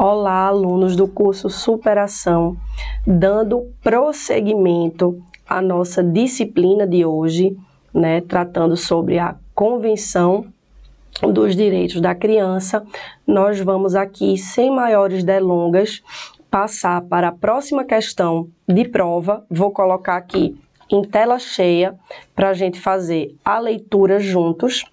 Olá, alunos do curso Superação, dando prosseguimento à nossa disciplina de hoje, tratando sobre a Convenção dos Direitos da Criança. Nós vamos aqui, sem maiores delongas, passar para a próxima questão de prova. Vou colocar aqui em tela cheia para a gente fazer a leitura juntos.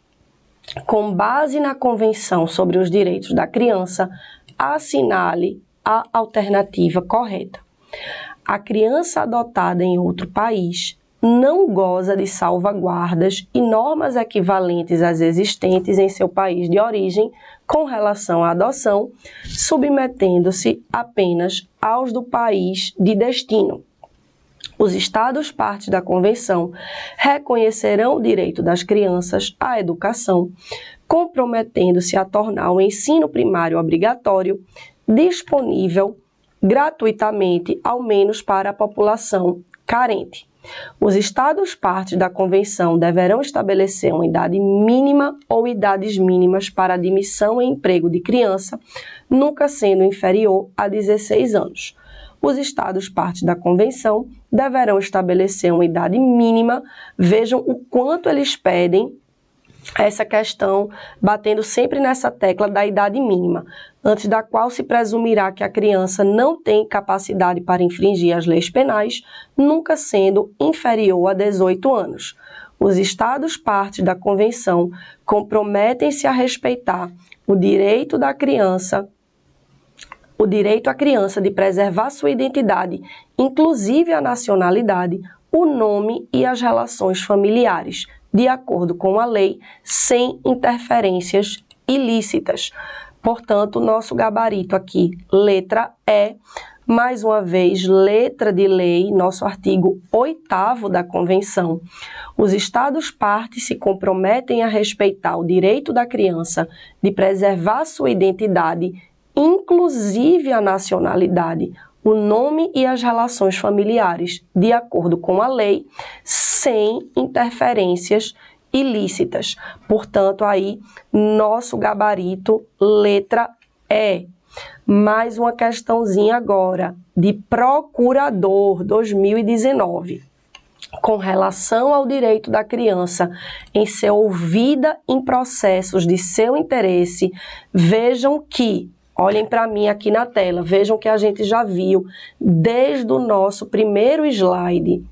Com base na Convenção sobre os Direitos da Criança, assinale a alternativa correta. A criança adotada em outro país não goza de salvaguardas e normas equivalentes às existentes em seu país de origem com relação à adoção, submetendo-se apenas aos do país de destino. Os Estados partes da Convenção reconhecerão o direito das crianças à educação, comprometendo-se a tornar o ensino primário obrigatório, disponível gratuitamente, ao menos para a população carente. Os Estados partes da Convenção deverão estabelecer uma idade mínima ou idades mínimas para admissão em emprego de criança, nunca sendo inferior a 16 anos. Os Estados partes da Convenção deverão estabelecer uma idade mínima. Vejam o quanto eles pedem essa questão, batendo sempre nessa tecla da idade mínima, antes da qual se presumirá que a criança não tem capacidade para infringir as leis penais, nunca sendo inferior a 18 anos. Os Estados partes da Convenção comprometem-se a respeitar o direito à criança de preservar sua identidade, inclusive a nacionalidade, o nome e as relações familiares, de acordo com a lei, sem interferências ilícitas. Portanto, nosso gabarito aqui, letra E, mais uma vez, letra de lei, nosso artigo 8º da Convenção. Os Estados partes se comprometem a respeitar o direito da criança de preservar sua identidade, inclusive a nacionalidade, o nome e as relações familiares, de acordo com a lei, sem interferências ilícitas. Portanto, aí, nosso gabarito, letra E. Mais uma questãozinha agora, de procurador, 2019. Com relação ao direito da criança em ser ouvida em processos de seu interesse, vejam que, olhem para mim aqui na tela, vejam que a gente já viu desde o nosso primeiro slide,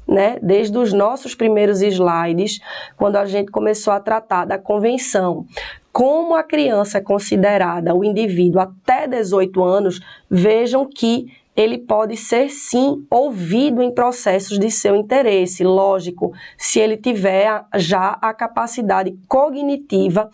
Desde os nossos primeiros slides, quando a gente começou a tratar da Convenção. Como a criança é considerada o indivíduo até 18 anos, vejam que ele pode ser, sim, ouvido em processos de seu interesse, lógico, se ele tiver já a capacidade cognitiva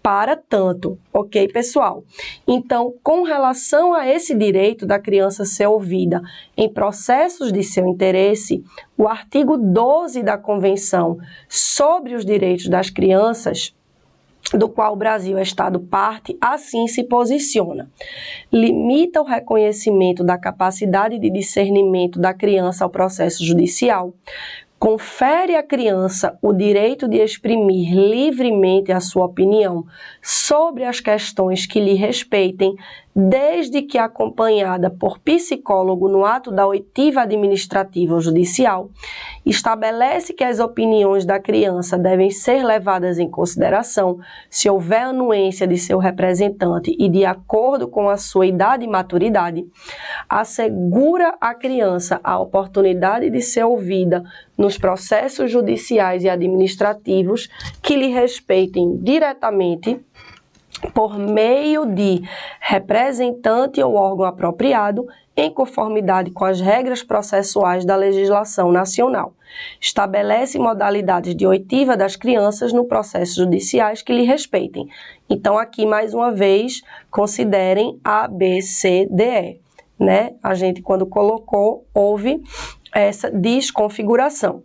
para tanto, ok, pessoal? Então, com relação a esse direito da criança ser ouvida em processos de seu interesse, o artigo 12 da Convenção sobre os Direitos das Crianças, do qual o Brasil é Estado parte, assim se posiciona. Limita o reconhecimento da capacidade de discernimento da criança ao processo judicial, confere à criança o direito de exprimir livremente a sua opinião sobre as questões que lhe respeitem, desde que acompanhada por psicólogo no ato da oitiva administrativa ou judicial, estabelece que as opiniões da criança devem ser levadas em consideração se houver anuência de seu representante e de acordo com a sua idade e maturidade, assegura à criança a oportunidade de ser ouvida nos processos judiciais e administrativos que lhe respeitem diretamente por meio de representante ou órgão apropriado, em conformidade com as regras processuais da legislação nacional. Estabelece modalidades de oitiva das crianças no processos judiciais que lhe respeitem. Então, aqui, mais uma vez, considerem A, B, C, D, E. A gente, quando colocou, houve essa desconfiguração.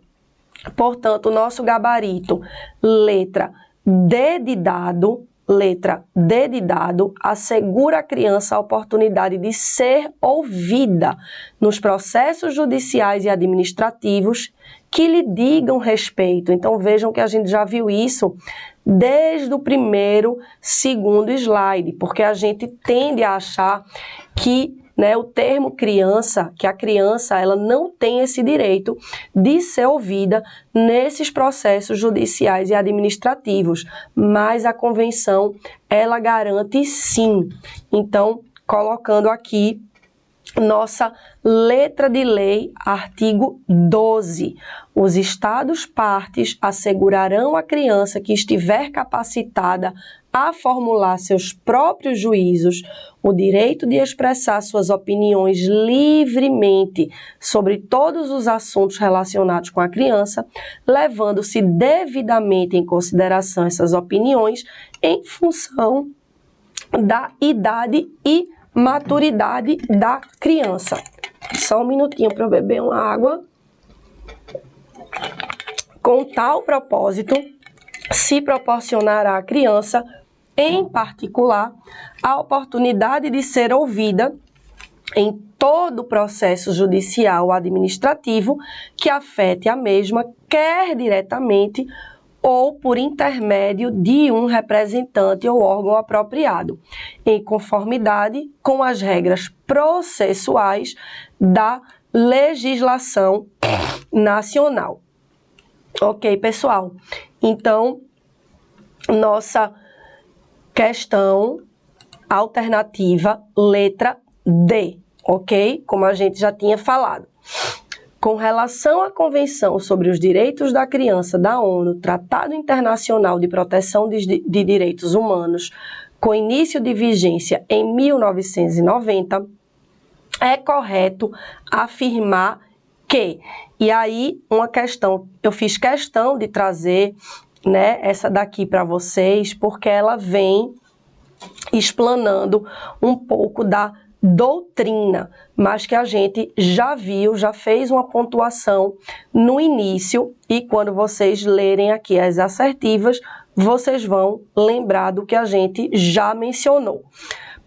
Portanto, o nosso gabarito, letra D de dado, letra D de dado, assegura à criança a oportunidade de ser ouvida nos processos judiciais e administrativos que lhe digam respeito. Então, vejam que a gente já viu isso desde o primeiro, segundo slide, porque a gente tende a achar que o termo criança, que a criança ela não tem esse direito de ser ouvida nesses processos judiciais e administrativos, mas a convenção ela garante sim. Então, colocando aqui nossa letra de lei, artigo 12. Os Estados partes assegurarão à criança que estiver capacitada a formular seus próprios juízos o direito de expressar suas opiniões livremente sobre todos os assuntos relacionados com a criança, levando-se devidamente em consideração essas opiniões em função da idade e maturidade da criança. Só um minutinho para eu beber uma água. Com tal propósito, se proporcionará à criança, em particular, a oportunidade de ser ouvida em todo o processo judicial ou administrativo que afete a mesma, quer diretamente ou por intermédio de um representante ou órgão apropriado, em conformidade com as regras processuais da legislação nacional. Ok, pessoal? Então, nossa questão alternativa, letra D, ok? Como a gente já tinha falado. Com relação à Convenção sobre os Direitos da Criança da ONU, Tratado Internacional de Proteção de Direitos Humanos, com início de vigência em 1990, é correto afirmar que, e aí uma questão, eu fiz questão de trazer essa daqui para vocês, porque ela vem explanando um pouco da doutrina, mas que a gente já viu, já fez uma pontuação no início, e quando vocês lerem aqui as assertivas, vocês vão lembrar do que a gente já mencionou.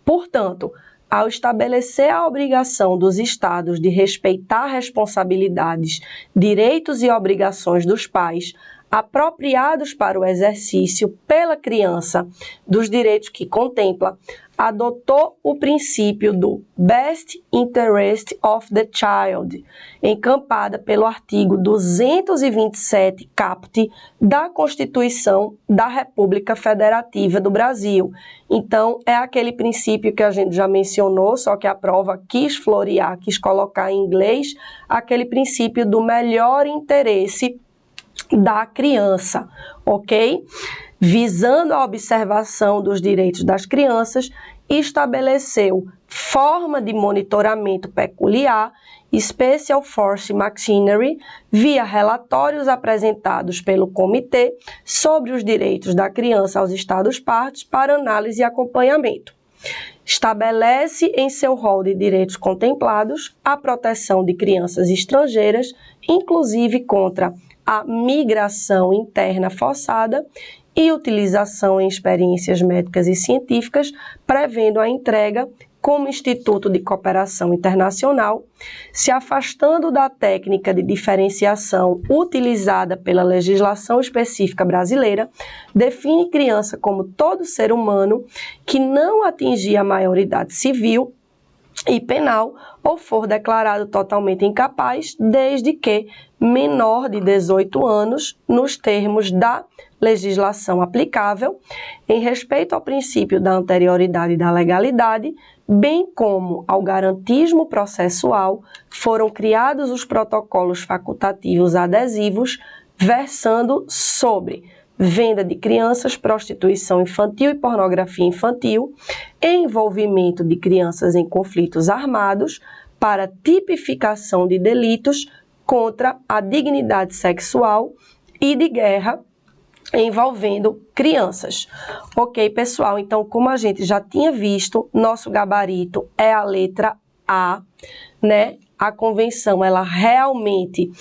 Portanto, ao estabelecer a obrigação dos Estados de respeitar responsabilidades, direitos e obrigações dos pais, apropriados para o exercício pela criança dos direitos que contempla, adotou o princípio do Best Interest of the Child, encampada pelo artigo 227 caput da Constituição da República Federativa do Brasil. Então, é aquele princípio que a gente já mencionou, só que a prova quis florear, quis colocar em inglês, aquele princípio do melhor interesse da criança, ok? Visando a observação dos direitos das crianças, estabeleceu forma de monitoramento peculiar, Special Force Machinery, via relatórios apresentados pelo Comitê sobre os Direitos da Criança aos Estados-partes para análise e acompanhamento. Estabelece em seu rol de direitos contemplados a proteção de crianças estrangeiras, inclusive contra a migração interna forçada e utilização em experiências médicas e científicas, prevendo a entrega como Instituto de Cooperação Internacional, se afastando da técnica de diferenciação utilizada pela legislação específica brasileira, define criança como todo ser humano que não atingir a maioridade civil e penal ou for declarado totalmente incapaz, desde que menor de 18 anos, nos termos da legislação aplicável, em respeito ao princípio da anterioridade e da legalidade, bem como ao garantismo processual, foram criados os protocolos facultativos adesivos versando sobre venda de crianças, prostituição infantil e pornografia infantil, envolvimento de crianças em conflitos armados para tipificação de delitos contra a dignidade sexual e de guerra envolvendo crianças. Ok, pessoal? Então, como a gente já tinha visto, nosso gabarito é a letra A, né? A convenção, ela realmente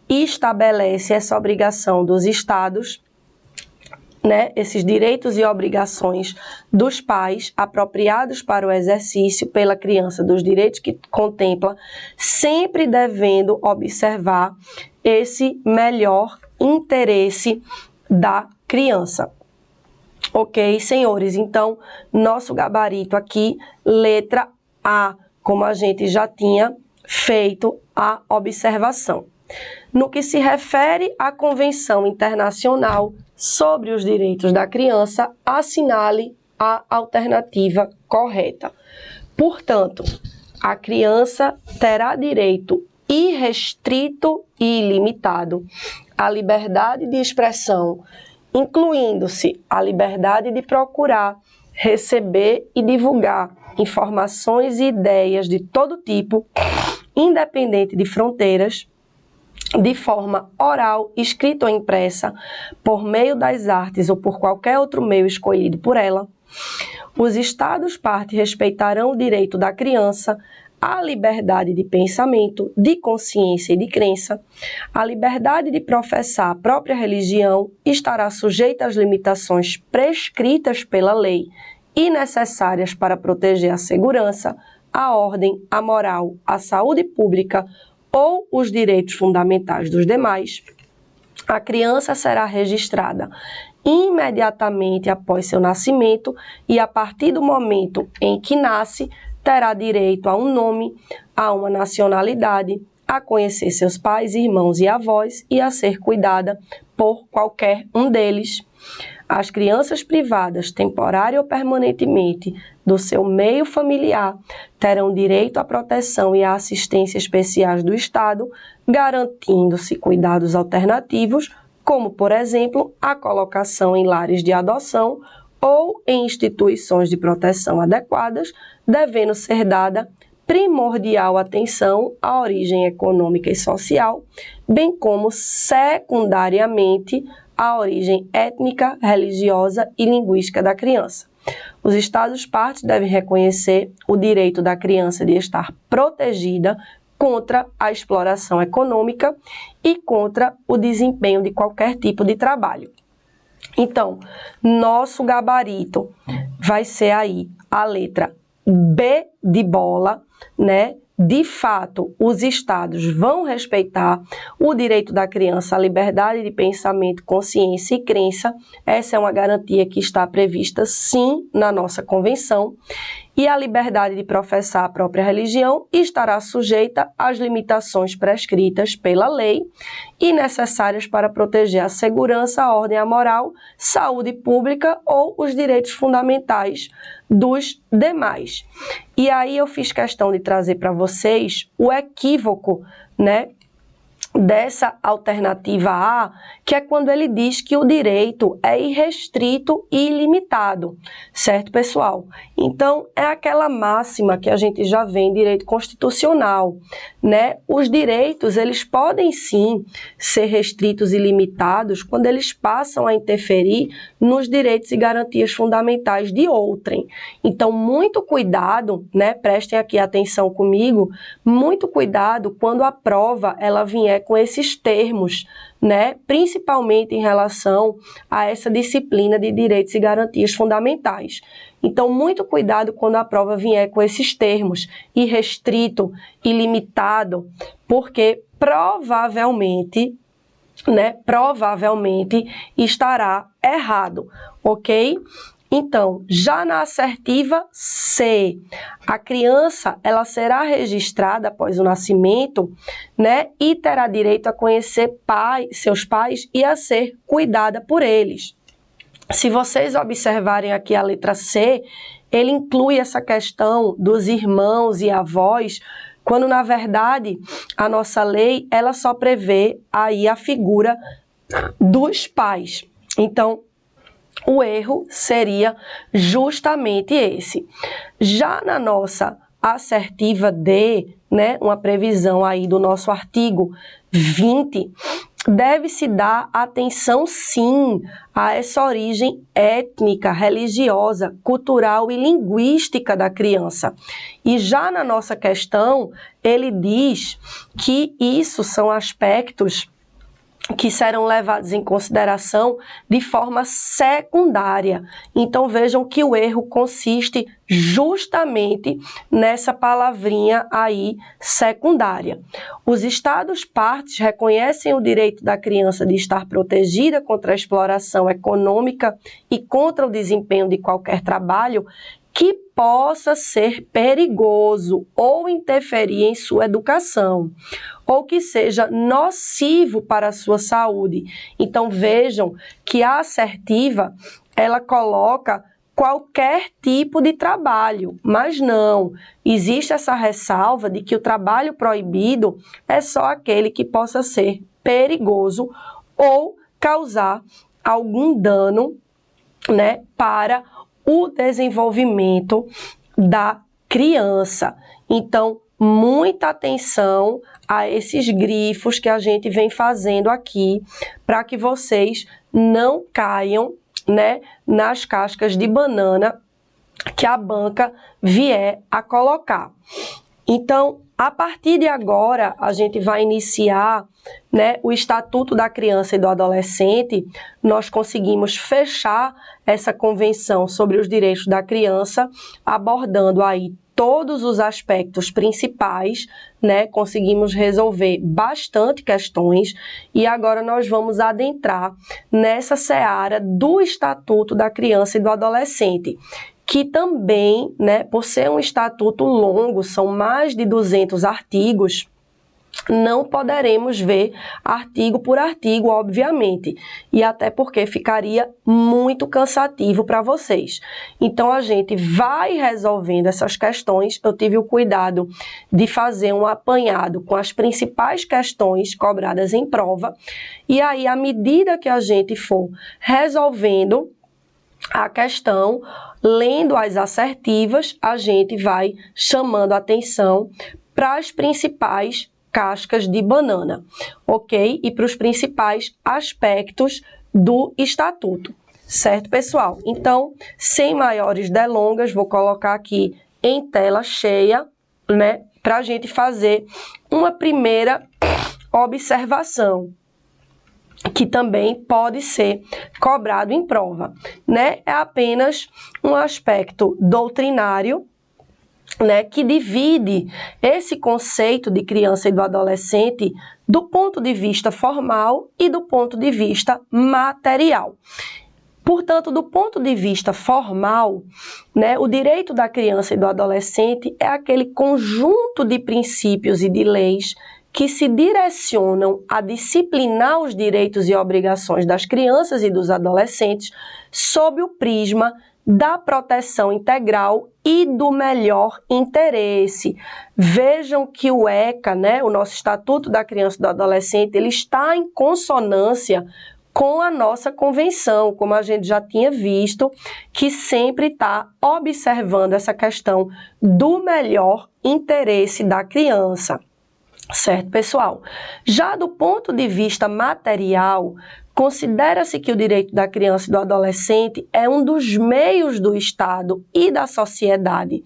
estabelece essa obrigação dos estados né, esses direitos e obrigações dos pais apropriados para o exercício pela criança dos direitos que contempla, sempre devendo observar esse melhor interesse da criança. Ok, senhores? Então, nosso gabarito aqui, letra A, como a gente já tinha feito a observação. No que se refere à Convenção Internacional sobre os Direitos da Criança, assinale a alternativa correta. Portanto, a criança terá direito irrestrito e ilimitado à liberdade de expressão, incluindo-se a liberdade de procurar, receber e divulgar informações e ideias de todo tipo, independente de fronteiras, de forma oral, escrita ou impressa, por meio das artes ou por qualquer outro meio escolhido por ela. Os Estados-partes respeitarão o direito da criança à liberdade de pensamento, de consciência e de crença. A liberdade de professar a própria religião estará sujeita às limitações prescritas pela lei e necessárias para proteger a segurança, a ordem, a moral, a saúde pública ou os direitos fundamentais dos demais. A criança será registrada imediatamente após seu nascimento e, a partir do momento em que nasce, terá direito a um nome, a uma nacionalidade, a conhecer seus pais, irmãos e avós e a ser cuidada por qualquer um deles. As crianças privadas, temporária ou permanentemente, do seu meio familiar, terão direito à proteção e à assistência especiais do Estado, garantindo-se cuidados alternativos, como, por exemplo, a colocação em lares de adoção ou em instituições de proteção adequadas, devendo ser dada primordial atenção à origem econômica e social, bem como, secundariamente, à origem étnica, religiosa e linguística da criança. Os Estados-partes devem reconhecer o direito da criança de estar protegida contra a exploração econômica e contra o desempenho de qualquer tipo de trabalho. Então, nosso gabarito vai ser aí a letra B de bola, né? De fato, os estados vão respeitar o direito da criança à liberdade de pensamento, consciência e crença. Essa é uma garantia que está prevista, sim, na nossa convenção. E a liberdade de professar a própria religião estará sujeita às limitações prescritas pela lei e necessárias para proteger a segurança, a ordem, a moral, saúde pública ou os direitos fundamentais dos demais. E aí eu fiz questão de trazer para vocês o equívoco, né, dessa alternativa A, que é quando ele diz que o direito é irrestrito e ilimitado, certo, pessoal? Então, é aquela máxima que a gente já vê em direito constitucional, né? Os direitos, eles podem sim ser restritos e limitados quando eles passam a interferir nos direitos e garantias fundamentais de outrem. Então, muito cuidado, né? Prestem aqui atenção comigo, muito cuidado quando a prova, ela vier com esses termos, né? Principalmente em relação a essa disciplina de direitos e garantias fundamentais. Então, muito cuidado quando a prova vier com esses termos, irrestrito, ilimitado, porque provavelmente, né? Provavelmente estará errado, ok? Então, já na assertiva C, a criança, ela será registrada após o nascimento, né, e terá direito a conhecer seus pais e a ser cuidada por eles. Se vocês observarem aqui a letra C, ele inclui essa questão dos irmãos e avós, quando na verdade a nossa lei, ela só prevê aí a figura dos pais. Então, o erro seria justamente esse. Já na nossa assertiva D, né, uma previsão aí do nosso artigo 20, deve-se dar atenção sim a essa origem étnica, religiosa, cultural e linguística da criança. E já na nossa questão, ele diz que isso são aspectos que serão levados em consideração de forma secundária. Então, vejam que o erro consiste justamente nessa palavrinha aí, secundária. Os Estados partes reconhecem o direito da criança de estar protegida contra a exploração econômica e contra o desempenho de qualquer trabalho que possa ser perigoso ou interferir em sua educação, ou que seja nocivo para a sua saúde. Então, vejam que a assertiva, ela coloca qualquer tipo de trabalho, mas não, existe essa ressalva de que o trabalho proibido é só aquele que possa ser perigoso ou causar algum dano, né, para o desenvolvimento da criança. Então, muita atenção a esses grifos que a gente vem fazendo aqui, para que vocês não caiam, né, nas cascas de banana que a banca vier a colocar. Então, a partir de agora, a gente vai iniciar, né, o Estatuto da Criança e do Adolescente. Nós conseguimos fechar essa convenção sobre os direitos da criança, abordando aí todos os aspectos principais, né? Conseguimos resolver bastante questões e agora nós vamos adentrar nessa seara do Estatuto da Criança e do Adolescente, que também, né, por ser um estatuto longo, são mais de 200 artigos, não poderemos ver artigo por artigo, obviamente, e até porque ficaria muito cansativo para vocês. Então, a gente vai resolvendo essas questões. Eu tive o cuidado de fazer um apanhado com as principais questões cobradas em prova, e aí, à medida que a gente for resolvendo a questão, lendo as assertivas, a gente vai chamando atenção para as principais cascas de banana, ok? E para os principais aspectos do estatuto, certo, pessoal? Então, sem maiores delongas, vou colocar aqui em tela cheia, né, para a gente fazer uma primeira observação, que também pode ser cobrado em prova, né? É apenas um aspecto doutrinário, né, que divide esse conceito de criança e do adolescente do ponto de vista formal e do ponto de vista material. Portanto, do ponto de vista formal, né, o direito da criança e do adolescente é aquele conjunto de princípios e de leis que se direcionam a disciplinar os direitos e obrigações das crianças e dos adolescentes sob o prisma da proteção integral e do melhor interesse. Vejam que o ECA, né, o nosso Estatuto da Criança e do Adolescente, ele está em consonância com a nossa convenção, como a gente já tinha visto, que sempre está observando essa questão do melhor interesse da criança. Certo, pessoal? Já do ponto de vista material, considera-se que o direito da criança e do adolescente é um dos meios do Estado e da sociedade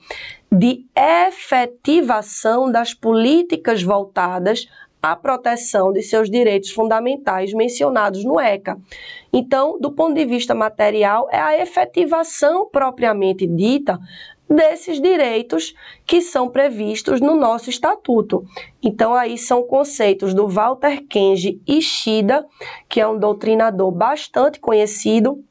de efetivação das políticas voltadas à proteção de seus direitos fundamentais mencionados no ECA. Então, do ponto de vista material, é a efetivação propriamente dita desses direitos que são previstos no nosso estatuto. Então, aí são conceitos do Walter Kenji Ishida, que é um doutrinador bastante conhecido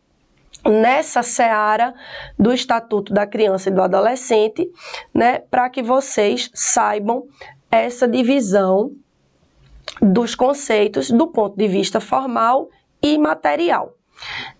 nessa seara do Estatuto da Criança e do Adolescente, né, para que vocês saibam essa divisão dos conceitos do ponto de vista formal e material.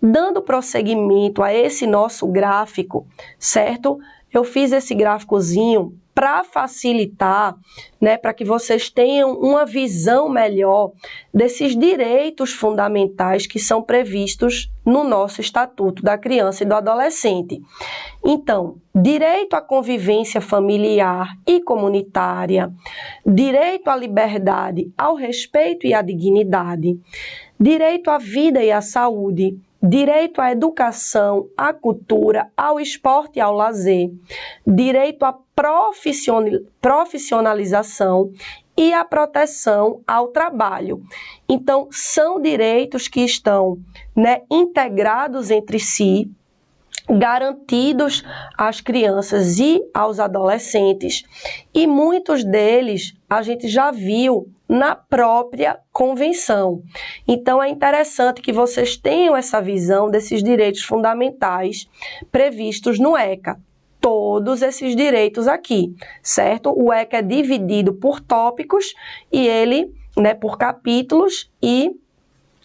Dando prosseguimento a esse nosso gráfico, certo? Eu fiz esse gráficozinho para facilitar, né, para que vocês tenham uma visão melhor desses direitos fundamentais que são previstos no nosso Estatuto da Criança e do Adolescente. Então, direito à convivência familiar e comunitária, direito à liberdade, ao respeito e à dignidade, direito à vida e à saúde, direito à educação, à cultura, ao esporte e ao lazer, direito à profissionalização e a proteção ao trabalho. Então, são direitos que estão, né, integrados entre si, garantidos às crianças e aos adolescentes, e muitos deles a gente já viu na própria convenção. Então, é interessante que vocês tenham essa visão desses direitos fundamentais previstos no ECA. Todos esses direitos aqui, certo? O ECA é dividido por tópicos e ele, né, por capítulos, e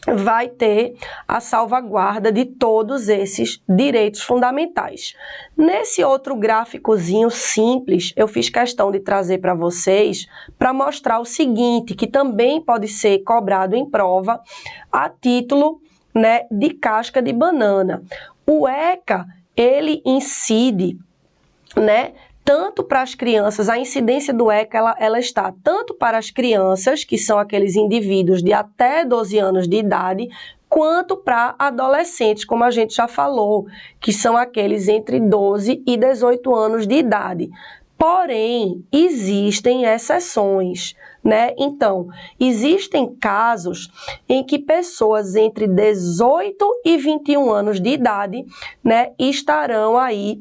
vai ter a salvaguarda de todos esses direitos fundamentais. Nesse outro gráficozinho simples, eu fiz questão de trazer para vocês para mostrar o seguinte, que também pode ser cobrado em prova a título, né, de casca de banana. O ECA, ele incide, né, tanto para as crianças, a incidência do ECA, ela está tanto para as crianças, que são aqueles indivíduos de até 12 anos de idade, quanto para adolescentes, como a gente já falou, que são aqueles entre 12 e 18 anos de idade. Porém, existem exceções, né? Então, existem casos em que pessoas entre 18 e 21 anos de idade, né, estarão aí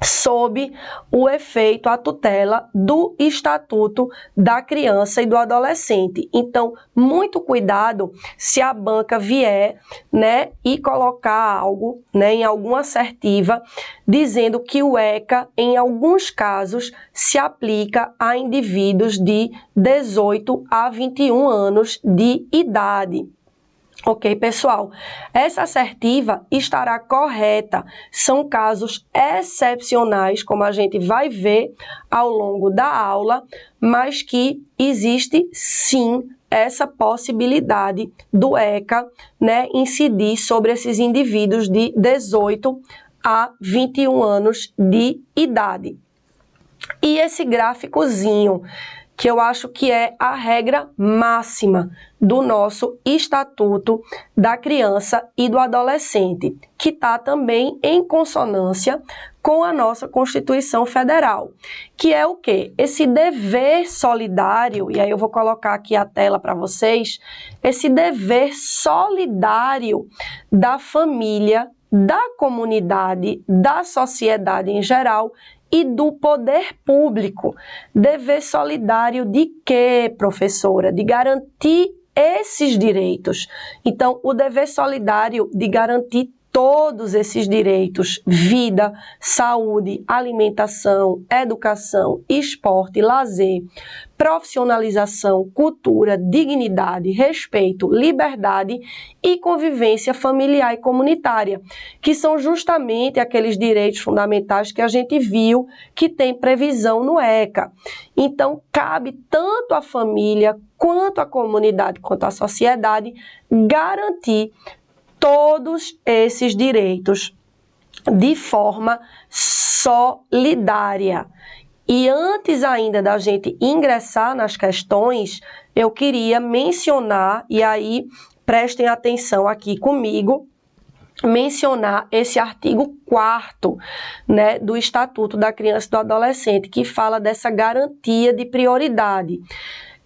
sob o efeito, a tutela do Estatuto da Criança e do Adolescente. Então, muito cuidado se a banca vier, né, e colocar algo, né, em alguma assertiva, dizendo que o ECA, em alguns casos, se aplica a indivíduos de 18 a 21 anos de idade. Ok, pessoal? Essa assertiva estará correta. São casos excepcionais, como a gente vai ver ao longo da aula, mas que existe sim essa possibilidade do ECA, né, incidir sobre esses indivíduos de 18 a 21 anos de idade. E esse gráficozinho, que eu acho que é a regra máxima do nosso Estatuto da Criança e do Adolescente, que está também em consonância com a nossa Constituição Federal, que é o quê? Esse dever solidário, e aí eu vou colocar aqui a tela para vocês, esse dever solidário da família, da comunidade, da sociedade em geral, e do poder público. Dever solidário de quê, professora? De garantir esses direitos. Então, o dever solidário de garantir todos esses direitos: vida, saúde, alimentação, educação, esporte, lazer, profissionalização, cultura, dignidade, respeito, liberdade e convivência familiar e comunitária, que são justamente aqueles direitos fundamentais que a gente viu que tem previsão no ECA. Então, cabe tanto à família, quanto à comunidade, quanto à sociedade, garantir todos esses direitos de forma solidária. E antes ainda da gente ingressar nas questões, eu queria mencionar, e aí prestem atenção aqui comigo, mencionar esse artigo 4º, né, do Estatuto da Criança e do Adolescente, que fala dessa garantia de prioridade.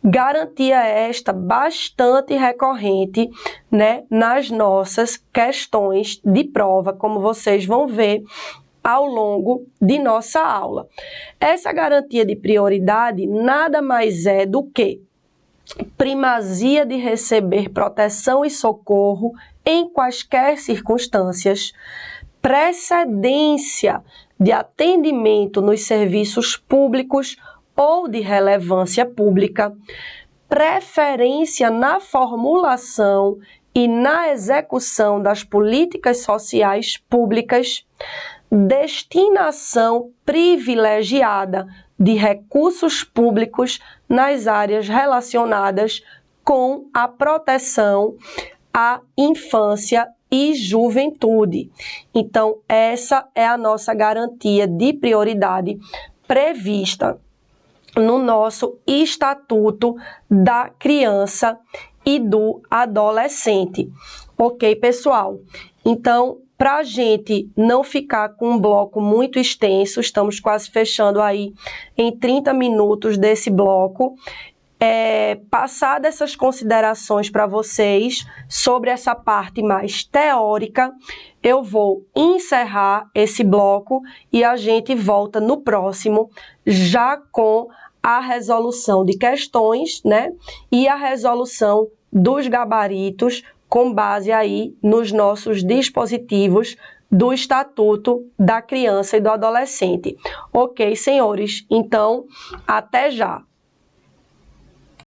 Garantia esta bastante recorrente, né, nas nossas questões de prova, como vocês vão ver ao longo de nossa aula. Essa garantia de prioridade nada mais é do que primazia de receber proteção e socorro em quaisquer circunstâncias, precedência de atendimento nos serviços públicos ou de relevância pública, preferência na formulação e na execução das políticas sociais públicas, destinação privilegiada de recursos públicos nas áreas relacionadas com a proteção à infância e juventude. Então, essa é a nossa garantia de prioridade prevista no nosso Estatuto da Criança e do Adolescente. Ok, pessoal? Então, para a gente não ficar com um bloco muito extenso, estamos quase fechando aí em 30 minutos desse bloco, passar essas considerações para vocês sobre essa parte mais teórica, eu vou encerrar esse bloco e a gente volta no próximo já com a resolução de questões, né? E a resolução dos gabaritos com base aí nos nossos dispositivos do Estatuto da Criança e do Adolescente. Ok, senhores? Então, até já!